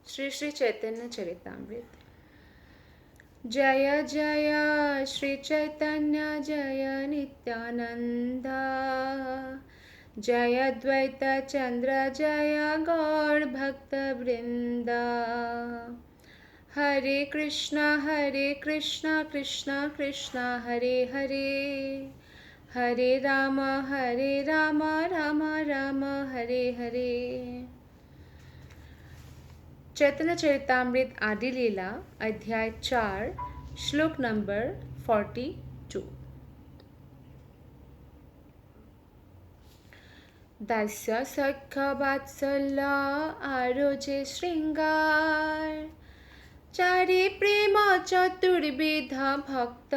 श्री श्री चैतन्य चरितामृत। जय जय श्री चैतन्य जय नित्यानंद, जय द्वैत चंद्र जय गौर भक्त वृंद। हरे कृष्णा कृष्णा कृष्णा हरे हरे, हरे राम राम राम हरे हरे। चैतन्य चरितामृत आदि लीला अध्याय 4 श्लोक नंबर 42। दास्य सख्य वात्सल्य आरोजे श्रृंगार, चारि प्रेम चतुर्विध भक्त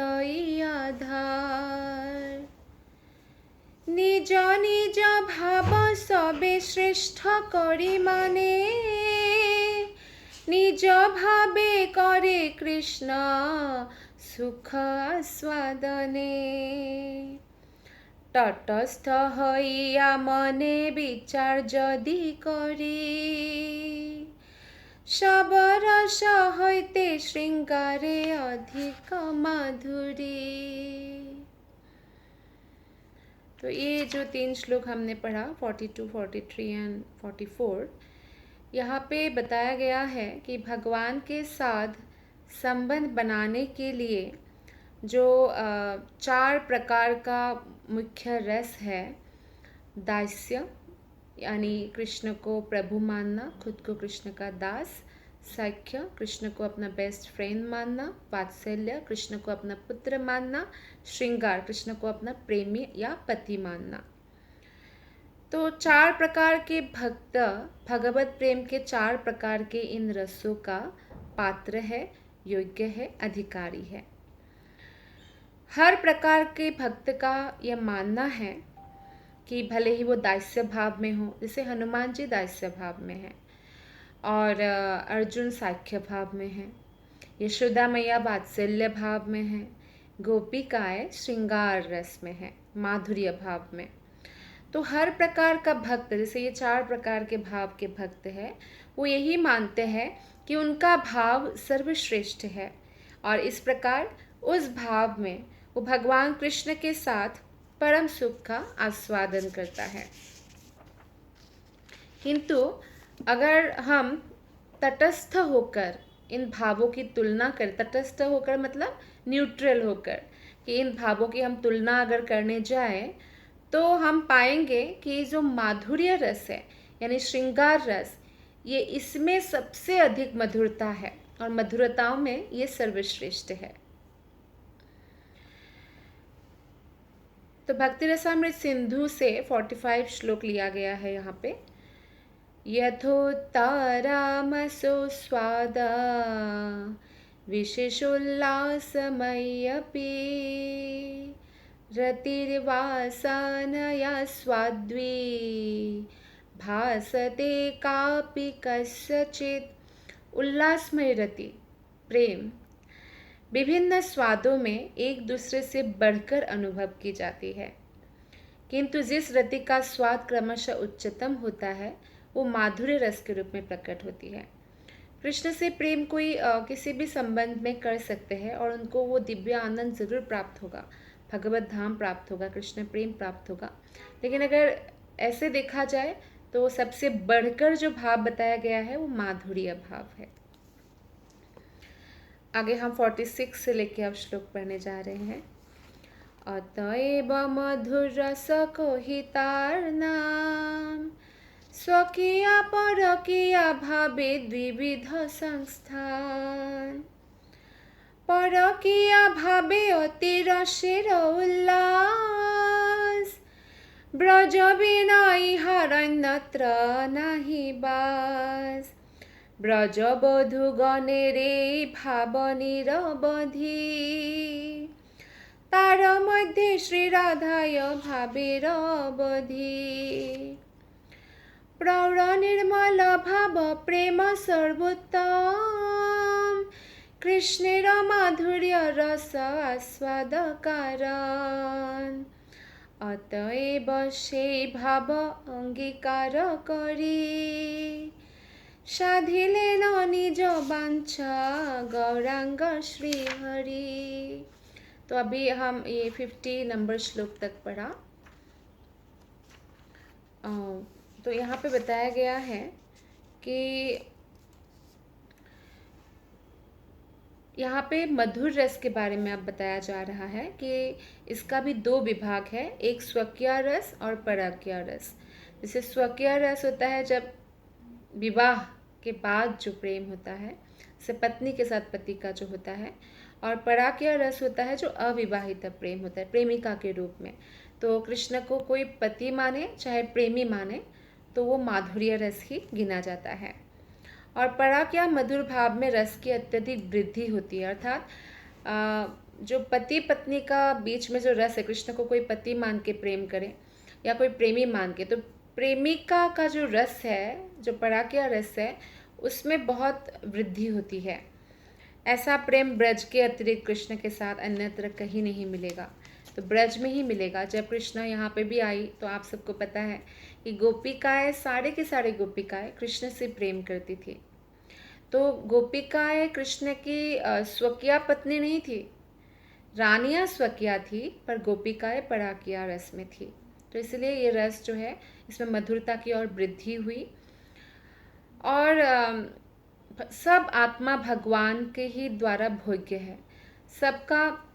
आधार। निज निज भाव सबे श्रेष्ठ करी माने, निज भावे करे कृष्ण सुख आस्वादने। तटस्थ हइया मने विचार जदि करी, सब रस हईते श्रृंगारे अधिक माधुरी। तो ये जो 3 श्लोक हमने पढ़ा 42, 43 एंड 44, यहाँ पे बताया गया है कि भगवान के साथ संबंध बनाने के लिए जो 4 प्रकार का मुख्य रस है। दास्य यानी कृष्ण को प्रभु मानना, खुद को कृष्ण का दास। सख्य कृष्ण को अपना बेस्ट फ्रेंड मानना। वात्सल्य कृष्ण को अपना पुत्र मानना। श्रृंगार कृष्ण को अपना प्रेमी या पति मानना। तो 4 प्रकार के भक्त भगवत प्रेम के 4 प्रकार के इन रसों का पात्र है, योग्य है, अधिकारी है। हर प्रकार के भक्त का यह मानना है कि भले ही वो दास्य भाव में हो, जैसे हनुमान जी दास्य भाव में है और अर्जुन साख्य भाव में है, यशोदा मैया वात्सल्य भाव में है, गोपिकाएं श्रृंगार रस में है, माधुर्य भाव में। तो हर प्रकार का भक्त, जैसे ये 4 प्रकार के भाव के भक्त है, वो यही मानते हैं कि उनका भाव सर्वश्रेष्ठ है और इस प्रकार उस भाव में वो भगवान कृष्ण के साथ परम सुख का आस्वादन करता है। किंतु अगर हम तटस्थ होकर इन भावों की तुलना करें, तटस्थ होकर मतलब न्यूट्रल होकर, कि इन भावों की हम तुलना अगर करने जाएं तो हम पाएंगे कि जो माधुर्य रस है यानी श्रृंगार रस, ये इसमें सबसे अधिक मधुरता है और मधुरताओं में ये सर्वश्रेष्ठ है। तो भक्ति रसामृत सिंधु से 45 श्लोक लिया गया है यहाँ पे। यथोत्तरामसो स्वाद विशेषोल्लासमय्यपि, रतिर्वासनया स्वाद्वी भासते कापि कस्यचित्। उल्लासमय रति प्रेम विभिन्न स्वादों में एक दूसरे से बढ़कर अनुभव की जाती है, किंतु जिस रति का स्वाद क्रमशः उच्चतम होता है वो माधुर्य रस के रूप में प्रकट होती है। कृष्ण से प्रेम कोई किसी भी संबंध में कर सकते हैं और उनको वो दिव्य आनंद जरूर प्राप्त होगा, भगवत धाम प्राप्त होगा, कृष्ण प्रेम प्राप्त होगा। लेकिन अगर ऐसे देखा जाए तो सबसे बढ़कर जो भाव बताया गया है वो माधुर्य भाव है। आगे हम 46 से लेके अब श्लोक पढ़ने जा रहे हैं। अतएव मधुर रस को हितार्नाम, स्वकीया परकीया भावे द्विविध संस्थान। परकीया भावे अति रसेर उल्लास, ब्रज बिना इहारन्यत्र नहि बास। ब्रजबधू गणेरे भाव निरबधि, तार मध्य श्री राधाय भावेर अवधि। प्रौढ़ निर्मल भाव प्रेम सर्वोत्तम, कृष्णेर माधुर्य रस आस्वाद कारण। अतएव সেই ভাব অঙ্গীকার করি, साधिले न निज बांछा गौरांग श्री हरि। तो अभी हम ये 50 नंबर श्लोक तक पढ़ा। तो यहाँ पे बताया गया है कि यहाँ पे मधुर रस के बारे में अब बताया जा रहा है कि इसका भी दो विभाग है, एक स्वकीय रस और पराकिया रस। जैसे स्वकीय रस होता है जब विवाह के बाद जो प्रेम होता है, जैसे पत्नी के साथ पति का जो होता है, और पराकिया रस होता है जो अविवाहित प्रेम होता है, प्रेमिका के रूप में। तो कृष्ण को कोई पति माने चाहे प्रेमी माने तो वो माधुर्य रस ही गिना जाता है। और पराकिया मधुर भाव में रस की अत्यधिक वृद्धि होती है, अर्थात जो पति पत्नी का बीच में जो रस है, कृष्ण को कोई पति मान के प्रेम करे या कोई प्रेमी मान के, तो प्रेमिका का जो रस है, जो पराकिया रस है, उसमें बहुत वृद्धि होती है। ऐसा प्रेम ब्रज के अतिरिक्त कृष्ण के साथ अन्यत्र कहीं नहीं मिलेगा, तो ब्रज में ही मिलेगा। जब कृष्ण यहाँ पे भी आई तो आप सबको पता है कि गोपिकाएं, सारे के सारे गोपिकाएं कृष्ण से प्रेम करती थी। तो गोपिकाएं कृष्ण की स्वकीय पत्नी नहीं थी, रानियां स्वकीय थी, पर गोपिकाएं पराकिया रस में थी। तो इसलिए ये रस जो है इसमें मधुरता की और वृद्धि हुई। और सब आत्मा भगवान के ही द्वारा भोग्य है, सबका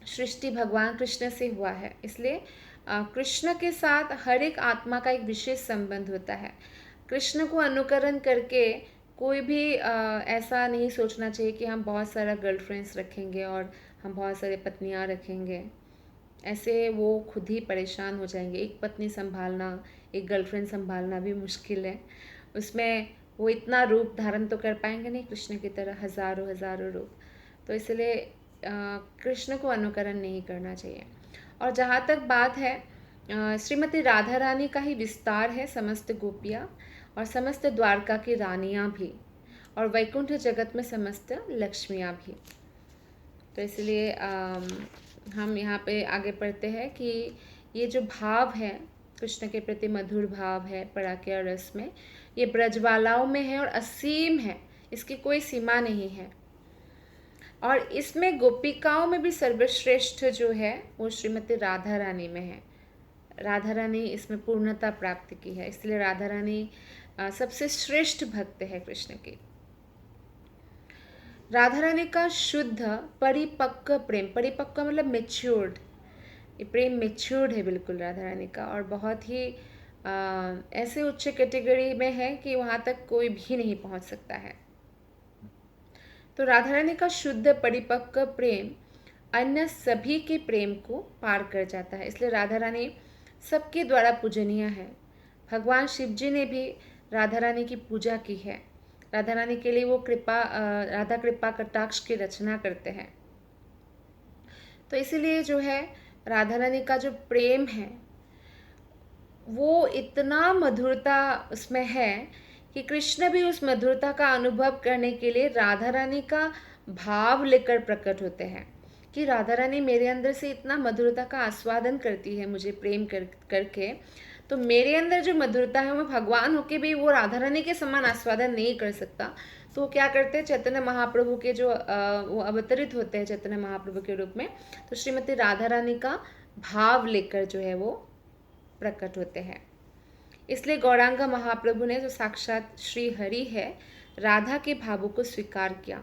सृष्टि भगवान कृष्ण से हुआ है। इसलिए कृष्ण के साथ हर एक आत्मा का एक विशेष संबंध होता है। कृष्ण को अनुकरण करके कोई भी ऐसा नहीं सोचना चाहिए कि हम बहुत सारा गर्लफ्रेंड्स रखेंगे और हम बहुत सारे पत्नियां रखेंगे। ऐसे वो खुद ही परेशान हो जाएंगे। एक पत्नी संभालना, एक गर्लफ्रेंड संभालना भी मुश्किल है। उसमें वो इतना रूप धारण तो कर पाएंगे नहीं कृष्ण की तरह, हजारों हजारों रूप। तो इसलिए कृष्ण को अनुकरण नहीं करना चाहिए। और जहाँ तक बात है श्रीमती राधा रानी का ही विस्तार है, समस्त गोपियाँ और समस्त द्वारका की रानियाँ भी, और वैकुंठ जगत में समस्त लक्ष्मियाँ भी। तो इसलिए हम यहाँ पे आगे पढ़ते हैं कि ये जो भाव है कृष्ण के प्रति, मधुर भाव है पराकिया रस में, ये ब्रजबालाओं में है और असीम है, इसकी कोई सीमा नहीं है। और इसमें गोपिकाओं में भी सर्वश्रेष्ठ जो है वो श्रीमती राधा रानी में है। राधा रानी इसमें पूर्णता प्राप्त की है, इसलिए राधा रानी सबसे श्रेष्ठ भक्त है कृष्ण की। राधा रानी का शुद्ध परिपक्व प्रेम, परिपक्व मतलब मेच्योर्ड, ये प्रेम मेच्योर्ड है बिल्कुल राधा रानी का, और बहुत ही ऐसे उच्च कैटेगरी में है कि वहाँ तक कोई भी नहीं पहुँच सकता है। तो राधा रानी का शुद्ध परिपक्व प्रेम अन्य सभी के प्रेम को पार कर जाता है, इसलिए राधा रानी सबके द्वारा पूजनीय है। भगवान शिव जी ने भी राधा रानी की पूजा की है। राधा रानी के लिए वो राधा कृपा कटाक्ष की रचना करते हैं। तो इसीलिए जो है राधा रानी का जो प्रेम है वो इतना मधुरता उसमें है कि कृष्ण भी उस मधुरता का अनुभव करने के लिए राधा रानी का भाव लेकर प्रकट होते हैं कि राधा रानी मेरे अंदर से इतना मधुरता का आस्वादन करती है मुझे प्रेम करके, तो मेरे अंदर जो मधुरता है मैं भगवान होके भी वो राधा रानी के समान आस्वादन नहीं कर सकता। तो वो क्या करते हैं, चैतन्य महाप्रभु के जो वो अवतरित होते हैं चैतन्य महाप्रभु के रूप में, तो श्रीमती राधा रानी का भाव लेकर जो है वो प्रकट होते हैं। इसलिए गौरांग महाप्रभु ने जो साक्षात श्री हरि है, राधा के भावों को स्वीकार किया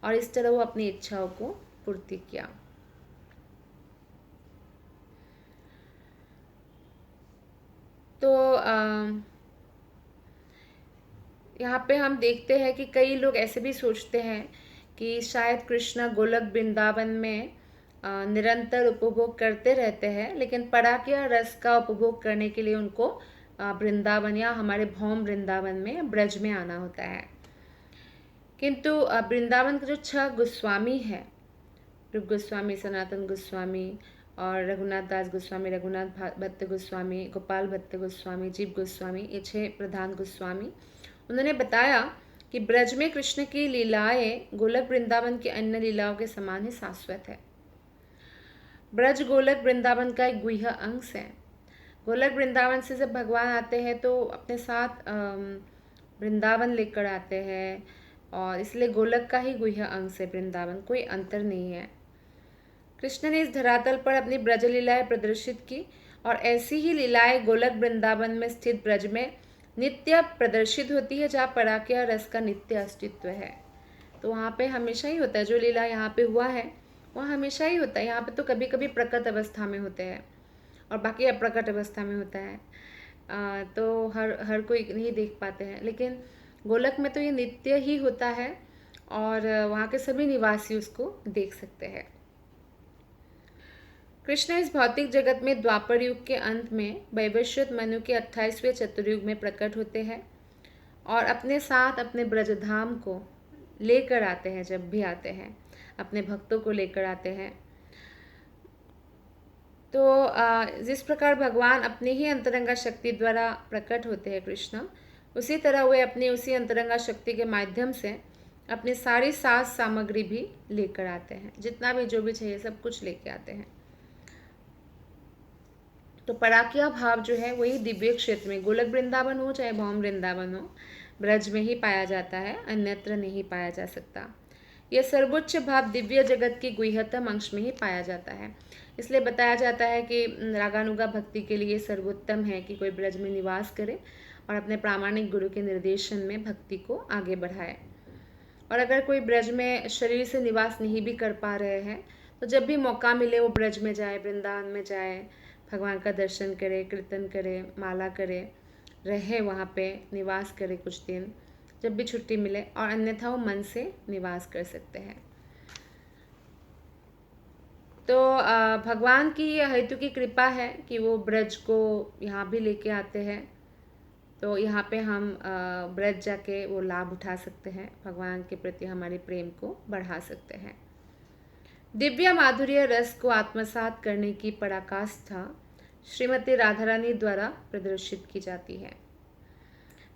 और इस तरह वो अपनी इच्छाओं को पूर्ति किया। तो यहाँ पे हम देखते हैं कि कई लोग ऐसे भी सोचते हैं कि शायद कृष्ण गोलक वृंदावन में निरंतर उपभोग करते रहते हैं, लेकिन पराकिया रस का उपभोग करने के लिए उनको वृंदावन या हमारे भौम वृंदावन में ब्रज में आना होता है। किंतु वृंदावन के जो 6 गोस्वामी हैं, रूप गोस्वामी, सनातन गोस्वामी और रघुनाथ दास गोस्वामी, रघुनाथ भट्ट गोस्वामी, गोपाल भट्ट गोस्वामी, जीव गोस्वामी, ये 6 प्रधान गोस्वामी, उन्होंने बताया कि ब्रज में कृष्ण की लीलाएं गोलक वृंदावन की अन्य लीलाओं के समान ही शाश्वत है। ब्रज गोलक वृंदावन का एक गुह्य अंश है। गोलक वृंदावन से जब भगवान आते हैं तो अपने साथ वृंदावन लेकर आते हैं, और इसलिए गोलक का ही गुह्य अंश है वृंदावन, कोई अंतर नहीं है। कृष्ण ने इस धरातल पर अपनी ब्रज लीलाएं प्रदर्शित की, और ऐसी ही लीलाएं गोलक वृंदावन में स्थित ब्रज में नित्य प्रदर्शित होती है, जहाँ पराक्या रस का नित्य अस्तित्व है। तो वहाँ पे हमेशा ही होता है, जो लीला यहाँ पे हुआ है वह हमेशा ही होता है। यहाँ पे तो कभी कभी प्रकट अवस्था में होते हैं और बाकी अप्रकट अवस्था में होता है, तो हर हर कोई नहीं देख पाते हैं, लेकिन गोलक में तो ये नित्य ही होता है, और वहाँ के सभी निवासी उसको देख सकते हैं। कृष्ण इस भौतिक जगत में द्वापर युग के अंत में वैवस्वत मनु के 28वें चतुर्युग में प्रकट होते हैं, और अपने साथ अपने ब्रजधाम को लेकर आते हैं। जब भी आते हैं अपने भक्तों को लेकर आते हैं। तो जिस प्रकार भगवान अपनी ही अंतरंगा शक्ति द्वारा प्रकट होते हैं कृष्ण, उसी तरह वे अपनी उसी अंतरंगा शक्ति के माध्यम से अपनी सारी साज सामग्री भी लेकर आते हैं। जितना भी जो भी चाहिए सब कुछ लेके आते हैं। तो पराकिया भाव जो है वही दिव्य क्षेत्र में, गोलक वृंदावन हो चाहे भौम वृंदावन हो, ब्रज में ही पाया जाता है, अन्यत्र नहीं पाया जा सकता। यह सर्वोच्च भाव दिव्य जगत की गुह्यतम अंश में ही पाया जाता है। इसलिए बताया जाता है कि रागानुगा भक्ति के लिए सर्वोत्तम है कि कोई ब्रज में निवास करे और अपने प्रामाणिक गुरु के निर्देशन में भक्ति को आगे बढ़ाए। और अगर कोई ब्रज में शरीर से निवास नहीं भी कर पा रहे हैं, तो जब भी मौका मिले वो ब्रज में जाए, वृंदावन में जाए, भगवान का दर्शन करे, कीर्तन करे, माला करे, रहे वहाँ पे, निवास करे कुछ दिन, जब भी छुट्टी मिले, और अन्यथा वो मन से निवास कर सकते हैं। तो भगवान की हेतु की कृपा है कि वो ब्रज को यहाँ भी लेके आते हैं। तो यहाँ पे हम ब्रज जाके वो लाभ उठा सकते हैं, भगवान के प्रति हमारे प्रेम को बढ़ा सकते हैं। दिव्य माधुर्य रस को आत्मसात करने की पराकाष्ठा श्रीमती राधा रानी द्वारा प्रदर्शित की जाती है,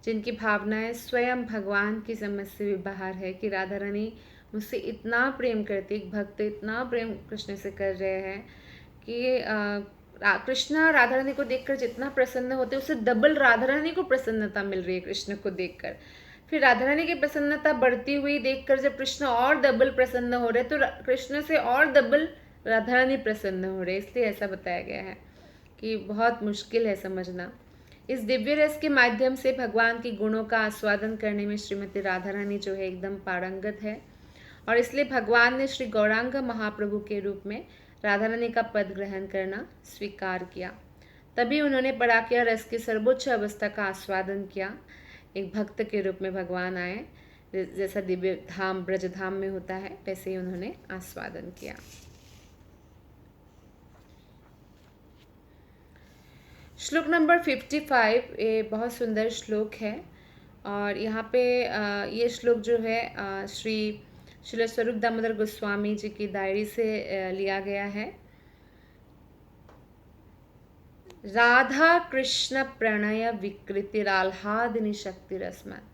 जिनकी भावनाएं स्वयं भगवान की समझ से भी बाहर है कि राधा रानी मुझसे इतना प्रेम करती, एक भक्त इतना प्रेम कृष्ण से कर रहे हैं कि कृष्ण राधा रानी को देखकर जितना प्रसन्न होते उससे डबल राधा रानी को प्रसन्नता मिल रही है कृष्ण को देखकर। फिर राधा रानी की प्रसन्नता बढ़ती हुई देखकर जब कृष्ण और डबल प्रसन्न हो रहे, तो कृष्ण से और डबल राधा रानी प्रसन्न हो रहे। इसलिए ऐसा बताया गया है कि बहुत मुश्किल है समझना। इस दिव्य रस के माध्यम से भगवान के गुणों का आस्वादन करने में श्रीमती राधा रानी जो है एकदम पारंगत है, और इसलिए भगवान ने श्री गौरांग महाप्रभु के रूप में राधा रानी का पद ग्रहण करना स्वीकार किया। तभी उन्होंने पराकिया रस की सर्वोच्च अवस्था का आस्वादन किया। एक भक्त के रूप में भगवान आए, जैसा दिव्य धाम ब्रज धाम में होता है वैसे ही उन्होंने आस्वादन किया। श्लोक नंबर 55 ये बहुत सुंदर श्लोक है, और यहाँ पे ये श्लोक जो है श्री स्वरूप दामोदर गोस्वामी जी की डायरी से लिया गया है। राधा कृष्ण प्रणय विकृतिराह्लादिनी शक्तिरस्मत्,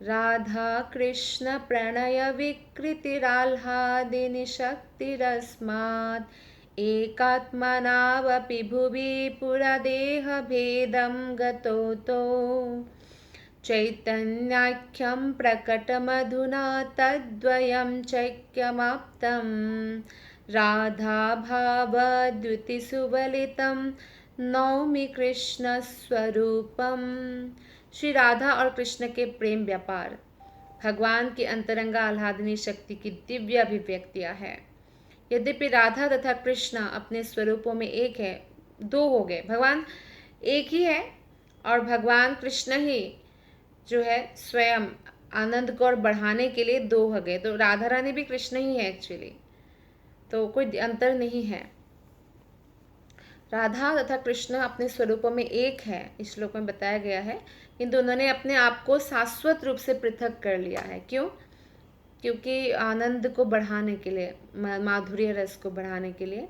राधा कृष्ण प्रणय विकृतिराह्लादिनी शक्तिरस्मत्, एकात्मनावपि भुवि पुरदेहभेदं गतोतो, चैतन्याख्यं प्रकटमधुना तद्वयं चैक्यमाप्तं, राधाभावद्युतिसुवलितं नौमि कृष्णस्वरूपम। श्री राधा और कृष्ण के प्रेम व्यापार भगवान की अंतरंगा आह्लादनी शक्ति की दिव्य अभिव्यक्तियाँ है। यद्यपि राधा तथा कृष्ण अपने स्वरूपों में एक है, दो हो गए, भगवान एक ही है और भगवान कृष्ण ही जो है स्वयं आनंद को और बढ़ाने के लिए दो हो गए। तो राधा रानी भी कृष्ण ही है एक्चुअली, तो कोई अंतर नहीं है। राधा तथा कृष्ण अपने स्वरूपों में एक है, इस श्लोक में बताया गया है, किंतु उन्होंने अपने आप को शाश्वत रूप से पृथक कर लिया है। क्यों? क्योंकि आनंद को बढ़ाने के लिए, माधुर्य रस को बढ़ाने के लिए।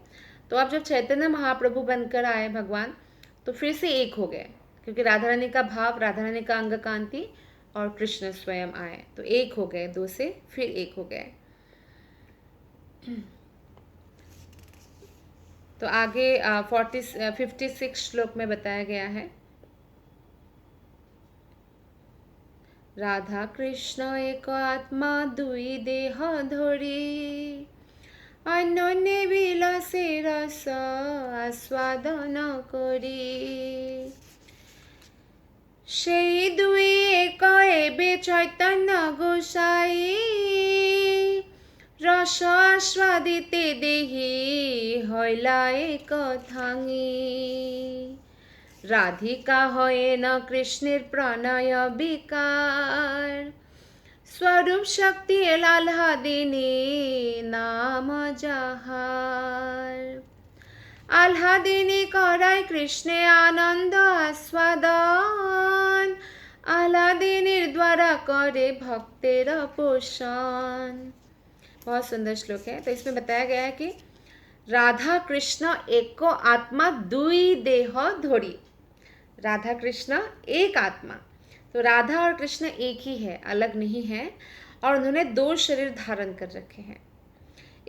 तो अब जब चैतन्य महाप्रभु बनकर आए भगवान, तो फिर से एक हो गए, क्योंकि राधा रानी का भाव, राधा रानी का अंग कांति और कृष्ण स्वयं आए, तो एक हो गए, दो से फिर एक हो गए। तो आगे 56 श्लोक में बताया गया है। राधा कृष्ण एक आत्मा दुई देह धरी अन्योन्ये বিলাসে रस आस्वादन करी সেই দুই এক এবে চৈতন্য গোসাই রস আস্বাদিতে দেহি হইলা এক থাঙি রাধিকা হয়ে না কৃষ্ণের প্রণয় বিকার स्वरूप शक्ति आह्लादिनी नाम যাহার আহ্লাদিনী করায় কৃষ্ণে আনন্দ আস্বাদন আহ্লাদিনীর द्वारा करे भक्तेर पोषण। बहुत सुंदर श्लोक है। तो इसमें बताया गया है कि राधा कृष्ण एको आत्मा दुई देह धोरी। राधा कृष्ण एक आत्मा, तो राधा और कृष्ण एक ही है, अलग नहीं है, और उन्होंने दो शरीर धारण कर रखे हैं।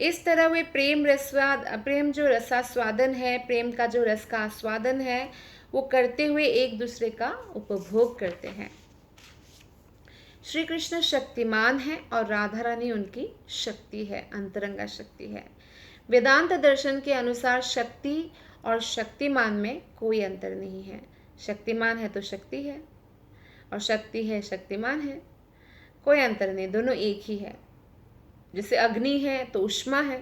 इस तरह वे प्रेम जो रसास्वादन है, प्रेम का जो रस का आस्वादन है, वो करते हुए एक दूसरे का उपभोग करते हैं। श्री कृष्ण शक्तिमान है और राधा रानी उनकी शक्ति है, अंतरंगा शक्ति है। वेदांत दर्शन के अनुसार शक्ति और शक्तिमान में कोई अंतर नहीं है। शक्तिमान है तो शक्ति है, और शक्ति है शक्तिमान है, कोई अंतर नहीं, दोनों एक ही है। जैसे अग्नि है तो उष्मा है,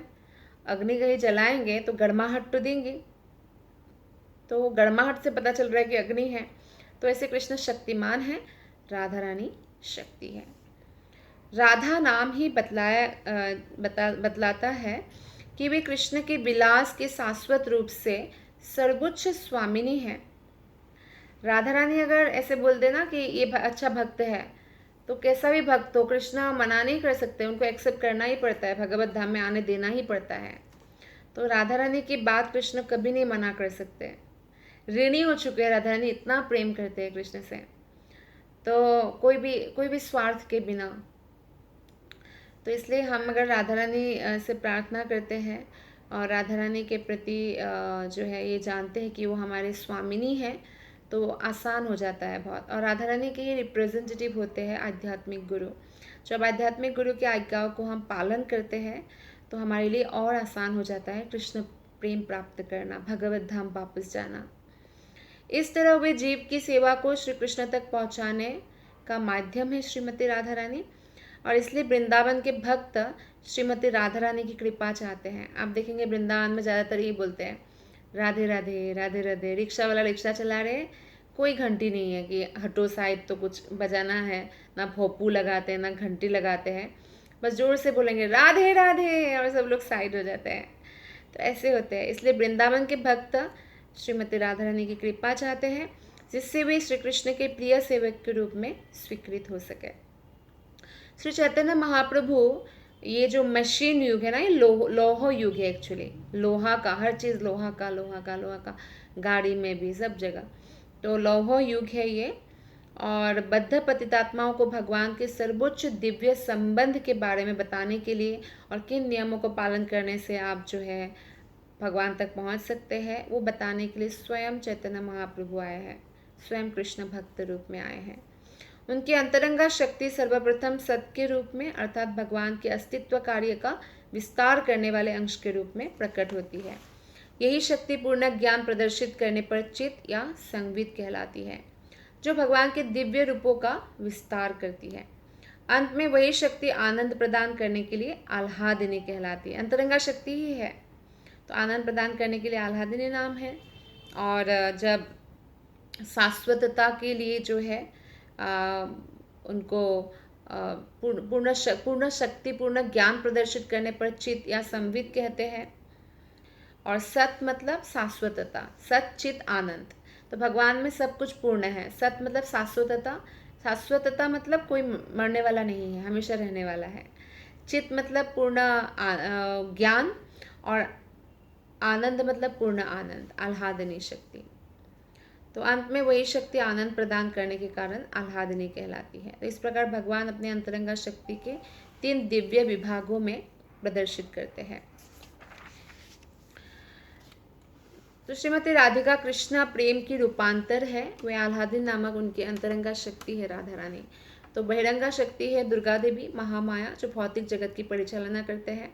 अग्नि कहीं जलाएंगे तो गर्माहट तो देंगे, तो गर्माहट से पता चल रहा है कि अग्नि है। तो ऐसे कृष्ण शक्तिमान है, राधा रानी शक्ति है। राधा नाम ही बतलाता है कि वे कृष्ण के विलास के शाश्वत रूप से सर्वोच्च स्वामिनी है। राधा रानी अगर ऐसे बोल देना कि ये अच्छा भक्त है, तो कैसा भी भक्त हो, कृष्ण मना नहीं कर सकते, उनको एक्सेप्ट करना ही पड़ता है, भगवत धाम में आने देना ही पड़ता है। तो राधा रानी की बात कृष्ण कभी नहीं मना कर सकते। ऋणी हो चुके हैं राधा रानी, इतना प्रेम करते हैं कृष्ण से, तो कोई भी स्वार्थ के बिना। तो इसलिए हम अगर राधा रानी से प्रार्थना करते हैं और राधा रानी के प्रति जो है ये जानते हैं कि वो हमारे स्वामिनी है, तो आसान हो जाता है बहुत। और राधा रानी के ये रिप्रेजेंटेटिव होते हैं आध्यात्मिक गुरु। जब आध्यात्मिक गुरु की आज्ञाओं को हम पालन करते हैं तो हमारे लिए और आसान हो जाता है कृष्ण प्रेम प्राप्त करना, भगवत धाम वापस जाना। इस तरह वे जीव की सेवा को श्री कृष्ण तक पहुंचाने का माध्यम है श्रीमती राधा रानी, और इसलिए वृंदावन के भक्त श्रीमती राधा रानी की कृपा चाहते हैं। आप देखेंगे वृंदावन में ज़्यादातर ये बोलते हैं राधे राधे राधे राधे। रिक्शा वाला रिक्शा चला रहे, कोई घंटी नहीं है कि हटो साइड तो कुछ बजाना है, ना भोपू लगाते हैं ना घंटी लगाते हैं, बस जोर से बोलेंगे राधे राधे और सब लोग साइड हो जाते हैं। तो ऐसे होते हैं। इसलिए वृंदावन के भक्त श्रीमती राधा रानी की कृपा चाहते हैं, जिससे वे श्री कृष्ण के प्रिय सेवक के रूप में स्वीकृत हो सके। श्री चैतन्य महाप्रभु, ये जो मशीन युग है ना, ये लोह युग है एक्चुअली, लोहा का, हर चीज़ लोहा का, गाड़ी में भी सब जगह, तो लोह युग है ये। और बद्ध पतितात्माओं को भगवान के सर्वोच्च दिव्य संबंध के बारे में बताने के लिए और किन नियमों को पालन करने से आप जो है भगवान तक पहुंच सकते हैं, वो बताने के लिए स्वयं चैतन्य महाप्रभु आए हैं, स्वयं कृष्ण भक्त रूप में आए हैं। उनकी अंतरंगा शक्ति सर्वप्रथम सत के रूप में, अर्थात भगवान के अस्तित्व कार्य का विस्तार करने वाले अंश के रूप में प्रकट होती है। यही शक्ति पूर्ण ज्ञान प्रदर्शित करने पर चित्त या संवित कहलाती है, जो भगवान के दिव्य रूपों का विस्तार करती है। अंत में वही शक्ति आनंद प्रदान करने के लिए आह्लादिनी कहलाती है। अंतरंगा शक्ति ही है, तो आनंद प्रदान करने के लिए आह्लादिनी नाम है। और जब शाश्वतता के लिए जो है उनको पूर्ण शक्ति पूर्ण ज्ञान प्रदर्शित करने पर चित या संवित कहते हैं। और सत मतलब शाश्वतता, सत चित आनंद, तो भगवान में सब कुछ पूर्ण है। सत मतलब शाश्वतता मतलब कोई मरने वाला नहीं है, हमेशा रहने वाला है। चित मतलब पूर्ण ज्ञान, और आनंद मतलब पूर्ण आनंद, आह्लादनी शक्ति। तो अंत में वही शक्ति आनंद प्रदान करने के कारण आह्लादनी कहलाती है। तो इस प्रकार भगवान अपने अंतरंगा शक्ति के 3 दिव्य विभागों में प्रदर्शित करते हैं। तो श्रीमती राधिका कृष्णा प्रेम की रूपांतर है, वे आह्लादिनी नामक उनकी अंतरंगा शक्ति है राधा रानी। तो बहिरंगा शक्ति है दुर्गा देवी महामाया, जो भौतिक जगत की परिचालना करते हैं।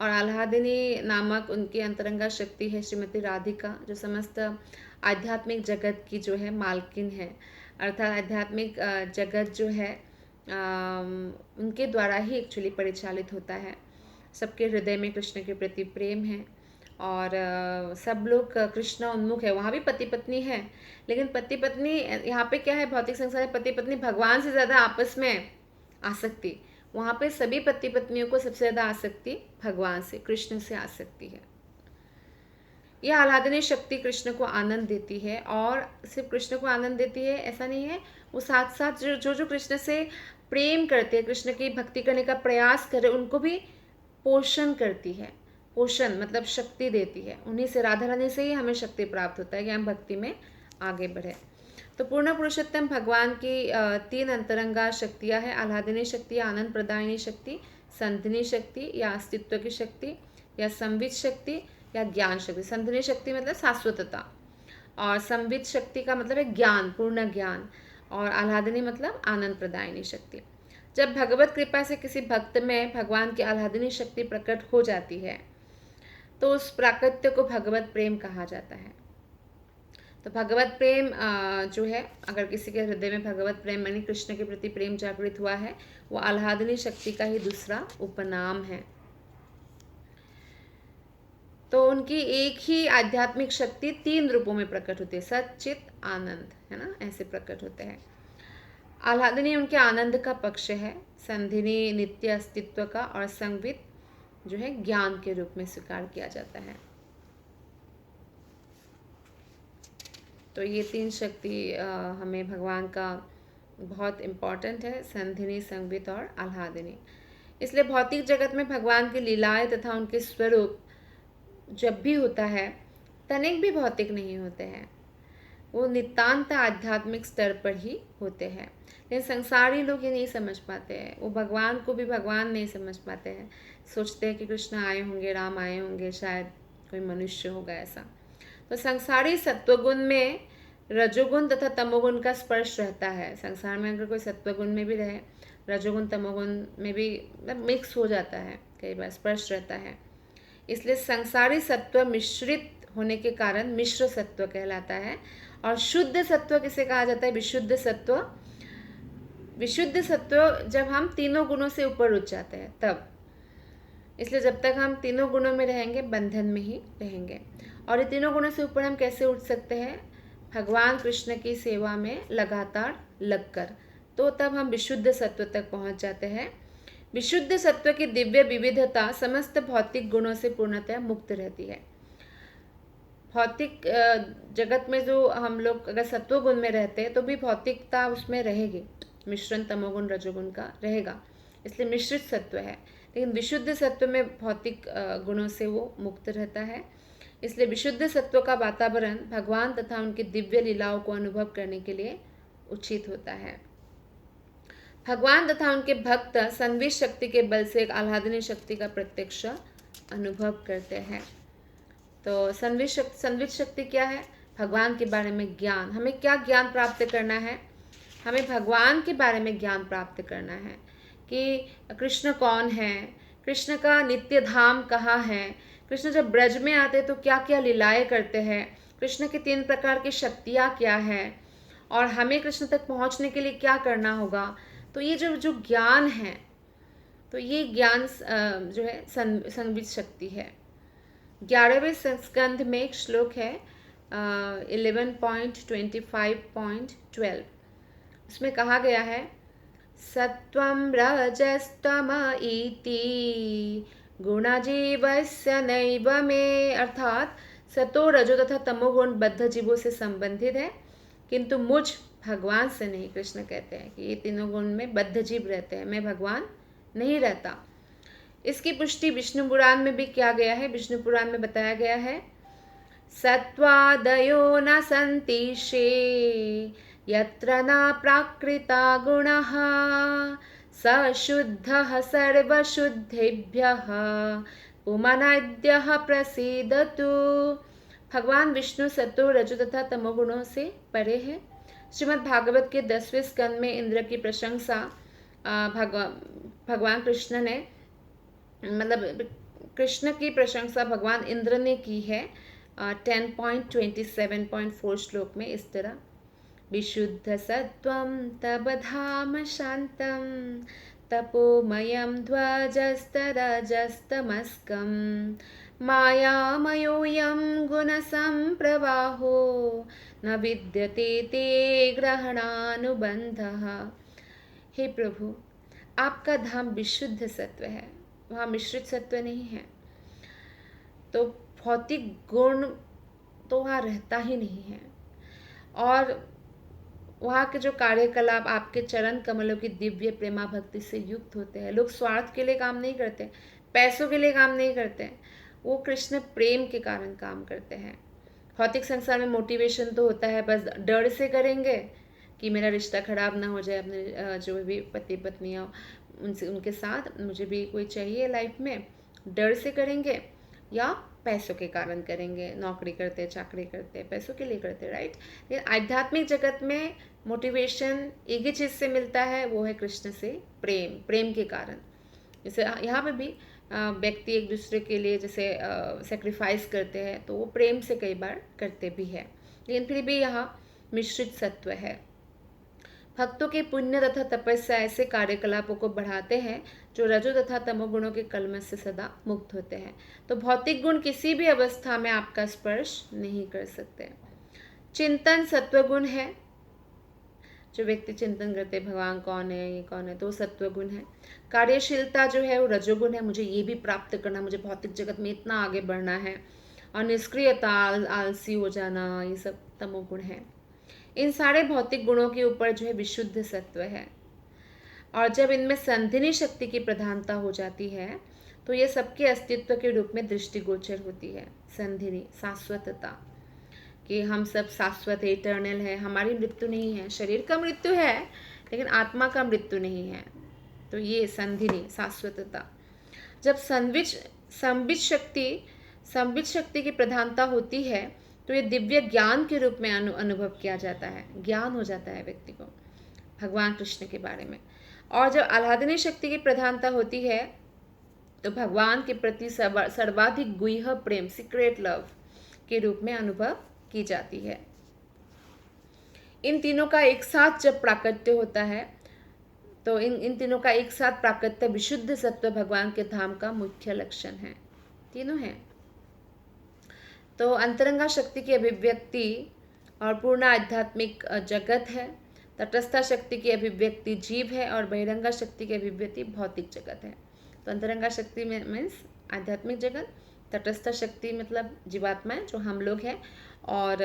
और आह्लादिनी नामक उनकी अंतरंगा शक्ति है श्रीमती राधिका, जो समस्त आध्यात्मिक जगत की जो है मालकिन है, अर्थात आध्यात्मिक जगत जो है उनके द्वारा ही एक्चुअली परिचालित होता है। सबके हृदय में कृष्ण के प्रति प्रेम है और सब लोग कृष्ण उन्मुख है। वहाँ भी पति पत्नी है, लेकिन पति पत्नी यहाँ पे क्या है, भौतिक संसार में पति पत्नी भगवान से ज़्यादा आपस में आसक्ति। वहाँ पे सभी पति पत्नियों को सबसे ज़्यादा आसक्ति भगवान से, कृष्ण से आसक्ति है। यह आह्लादिनी शक्ति कृष्ण को आनंद देती है, और सिर्फ कृष्ण को आनंद देती है ऐसा नहीं है, वो साथ साथ जो कृष्ण से प्रेम करते हैं, कृष्ण की भक्ति करने का प्रयास कर रहे, उनको भी पोषण करती है। पोषण मतलब शक्ति देती है। उन्हीं से, राधा रानी से ही हमें शक्ति प्राप्त होता है कि हम भक्ति में आगे बढ़े। तो पूर्ण पुरुषोत्तम भगवान की 3 अंतरंगा शक्तियाँ हैं। आह्लादिनी शक्ति, आनंद प्रदायिनी शक्ति, संधिनी शक्ति या अस्तित्व की शक्ति, या संवित शक्ति या ज्ञान शक्ति। संधिनी शक्ति मतलब शाश्वतता, और संवित शक्ति का मतलब है ज्ञान, पूर्ण ज्ञान, और आह्लादिनी मतलब आनंद प्रदायिनी शक्ति। जब भगवत कृपा से किसी भक्त में भगवान की आह्लादिनी शक्ति प्रकट हो जाती है तो उस प्राकट्य को भगवत प्रेम कहा जाता है। तो भगवत प्रेम जो है, अगर किसी के हृदय में भगवत प्रेम यानी कृष्ण के प्रति प्रेम जागृत हुआ है, वो आह्लादिनी शक्ति का ही दूसरा उपनाम है। तो उनकी एक ही आध्यात्मिक शक्ति 3 रूपों में प्रकट होती है, सत चित आनंद, है ना, ऐसे प्रकट होते हैं। आह्लादिनी उनके आनंद का पक्ष है, संधिनी नित्य अस्तित्व का, और संवित जो है ज्ञान के रूप में स्वीकार किया जाता है। तो ये 3 शक्ति हमें भगवान का बहुत इम्पॉर्टेंट है, संधिनी, संवित और आह्लादिनी। इसलिए भौतिक जगत में भगवान की लीलाएं तथा उनके स्वरूप जब भी होता है, तनिक भी भौतिक नहीं होते हैं, वो नितांत आध्यात्मिक स्तर पर ही होते हैं। लेकिन संसारी लोग ये नहीं समझ पाते हैं, वो भगवान को भी भगवान नहीं समझ पाते हैं, सोचते हैं कि कृष्ण आए होंगे, राम आए होंगे, शायद कोई मनुष्य होगा ऐसा। तो संसारी सत्वगुण में रजोगुण तथा तमोगुण का स्पर्श रहता है। संसार में अगर कोई सत्वगुण में भी रहे, रजोगुण तमोगुण में भी मिक्स हो जाता है, कई बार स्पर्श रहता है। इसलिए संसारी सत्व मिश्रित होने के कारण मिश्र सत्व कहलाता है। और शुद्ध सत्व किसे कहा जाता है? विशुद्ध सत्व। विशुद्ध सत्व जब हम तीनों गुणों से ऊपर उठ जाते हैं तब। इसलिए जब तक हम तीनों गुणों में रहेंगे, बंधन में ही रहेंगे। और ये तीनों गुणों से ऊपर हम कैसे उठ सकते हैं? भगवान कृष्ण की सेवा में लगातार लगकर, तो तब हम विशुद्ध सत्व तक पहुंच जाते हैं। विशुद्ध सत्व की दिव्य विविधता समस्त भौतिक गुणों से पूर्णतः मुक्त रहती है। भौतिक जगत में जो हम लोग अगर सत्व गुण में रहते हैं तो भी भौतिकता उसमें रहेगी, मिश्रण तमोगुण रजोगुण का रहेगा, इसलिए मिश्रित सत्व है। लेकिन विशुद्ध सत्व में भौतिक गुणों से वो मुक्त रहता है। इसलिए विशुद्ध सत्व का वातावरण भगवान तथा उनकी दिव्य लीलाओं को अनुभव करने के लिए उचित होता है। भगवान तथा उनके भक्त संवित शक्ति के बल से एक आह्लादिनी शक्ति का प्रत्यक्ष अनुभव करते हैं। तो संवित शक्ति क्या है? भगवान के बारे में ज्ञान। हमें क्या ज्ञान प्राप्त करना है? हमें भगवान के बारे में ज्ञान प्राप्त करना है कि कृष्ण कौन है, कृष्ण का नित्य धाम कहाँ है, कृष्ण जब ब्रज में आते तो क्या क्या लीलाएं करते हैं, कृष्ण की 3 प्रकार की शक्तियाँ क्या है, और हमें कृष्ण तक पहुँचने के लिए क्या करना होगा। तो ये जो ज्ञान है, तो ये ज्ञान जो है संवित शक्ति है। 11वें स्कंध में एक श्लोक है 11.25.12, उसमें कहा गया है सत्वं रजस्तम इति गुणजीवस्य नैव मे, अर्थात सतो रजो तथा तमोगुण बद्ध जीवों से संबंधित है, किंतु मुझ भगवान से नहीं। कृष्ण कहते हैं कि ये तीनों गुण में बद्ध जीव रहते हैं, मैं भगवान नहीं रहता। इसकी पुष्टि विष्णु पुराण में भी किया गया है। विष्णु पुराण में बताया गया है सत्वादयो न सन्तीशे यत्र न प्राकृता गुणः स शुद्धः सर्वशुद्धेभ्यः पुमानाद्यः प्रसीदतु। भगवान विष्णु सत्व रजो तथा तमोगुणों से परे है, श्रीमद् भागवत के 10वें स्कंद में इंद्र की प्रशंसा भगवान कृष्ण ने, मतलब कृष्ण की प्रशंसा भगवान इंद्र ने की है 10.27.4 श्लोक में इस तरह। विशुद्ध सत्वं तब धाम शांतं तपोमयं ध्वजस्तरजस्तमस्कं मायामयोऽयं गुणसम्प्रवाहो न विद्यते ते ग्रहणानुबंधः। हे प्रभु, आपका धाम विशुद्ध सत्व है, वहाँ मिश्रित सत्व नहीं है, तो भौतिक गुण तो वहाँ रहता ही नहीं है। और वहाँ के जो कार्यकलाप आपके चरण कमलों की दिव्य प्रेमा भक्ति से युक्त होते हैं। लोग स्वार्थ के लिए काम नहीं करते, पैसों के लिए काम नहीं करते, वो कृष्ण प्रेम के कारण काम करते हैं। भौतिक संसार में मोटिवेशन तो होता है, बस डर से करेंगे कि मेरा रिश्ता खराब ना हो जाए, अपने जो भी पति पत्नियाँ उनसे, उनके साथ मुझे भी कोई चाहिए लाइफ में, डर से करेंगे, या पैसों के कारण करेंगे, नौकरी करते चाकरी करते पैसों के लिए करते, राइट। लेकिन आध्यात्मिक जगत में मोटिवेशन एक ही चीज़ से मिलता है, वो है कृष्ण से प्रेम, प्रेम के कारण। जैसे यहाँ पे भी व्यक्ति एक दूसरे के लिए जैसे सेक्रीफाइस करते हैं, तो वो प्रेम से कई बार करते भी है, लेकिन फिर भी यहाँ मिश्रित सत्व है। भक्तों के पुण्य तथा तपस्या ऐसे कार्यकलापों को बढ़ाते हैं जो रजो तथा तमोगुणों के कलमश से सदा मुक्त होते हैं। तो भौतिक गुण किसी भी अवस्था में आपका स्पर्श नहीं कर सकते। चिंतन सत्वगुण है, जो व्यक्ति चिंतन करते भगवान कौन है, ये कौन है, तो सत्वगुण है। कार्यशीलता जो है वो रजोगुण है, मुझे ये भी प्राप्त करना, मुझे भौतिक जगत में इतना आगे बढ़ना है। और निष्क्रियता, आलसी हो जाना, ये सब तमोगुण है। इन सारे भौतिक गुणों के ऊपर जो है विशुद्ध सत्व है। और जब इनमें संधिनी शक्ति की प्रधानता हो जाती है तो ये सबके अस्तित्व के रूप में दृष्टिगोचर होती है। संधिनी, शाश्वतता, कि हम सब शाश्वत है, इटर्नल है, हमारी मृत्यु नहीं है। शरीर का मृत्यु है लेकिन आत्मा का मृत्यु नहीं है, तो ये संधिनी, शाश्वतता। जब संवित शक्ति की प्रधानता होती है तो ये दिव्य ज्ञान के रूप में अनुभव किया जाता है, ज्ञान हो जाता है व्यक्ति को भगवान कृष्ण के बारे में। और जब आह्लादनी शक्ति की प्रधानता होती है तो भगवान के प्रति सर्वाधिक गुह्य प्रेम, सीक्रेट लव के रूप में अनुभव की जाती है। इन तीनों का एक साथ जब प्राकट्य होता है तो इन तीनों का एक साथ प्राकट्य विशुद्ध सत्व भगवान के धाम का मुख्य लक्षण है। तीनों हैं। तो अंतरंगा शक्ति की अभिव्यक्ति और पूर्ण आध्यात्मिक जगत है, तटस्था शक्ति की अभिव्यक्ति जीव है, और बहिरंगा शक्ति की अभिव्यक्ति भौतिक जगत है। तो अंतरंगा शक्ति में मीन्स आध्यात्मिक जगत, तटस्था शक्ति मतलब जीवात्माएं जो हम लोग हैं, और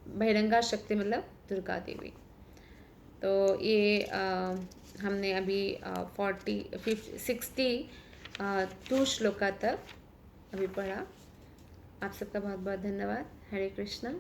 बहिरंगा शक्ति मतलब दुर्गा देवी। तो ये हमने अभी 62 श्लोका तक अभी पढ़ा। आप सबका बहुत बहुत धन्यवाद। हरे कृष्णा।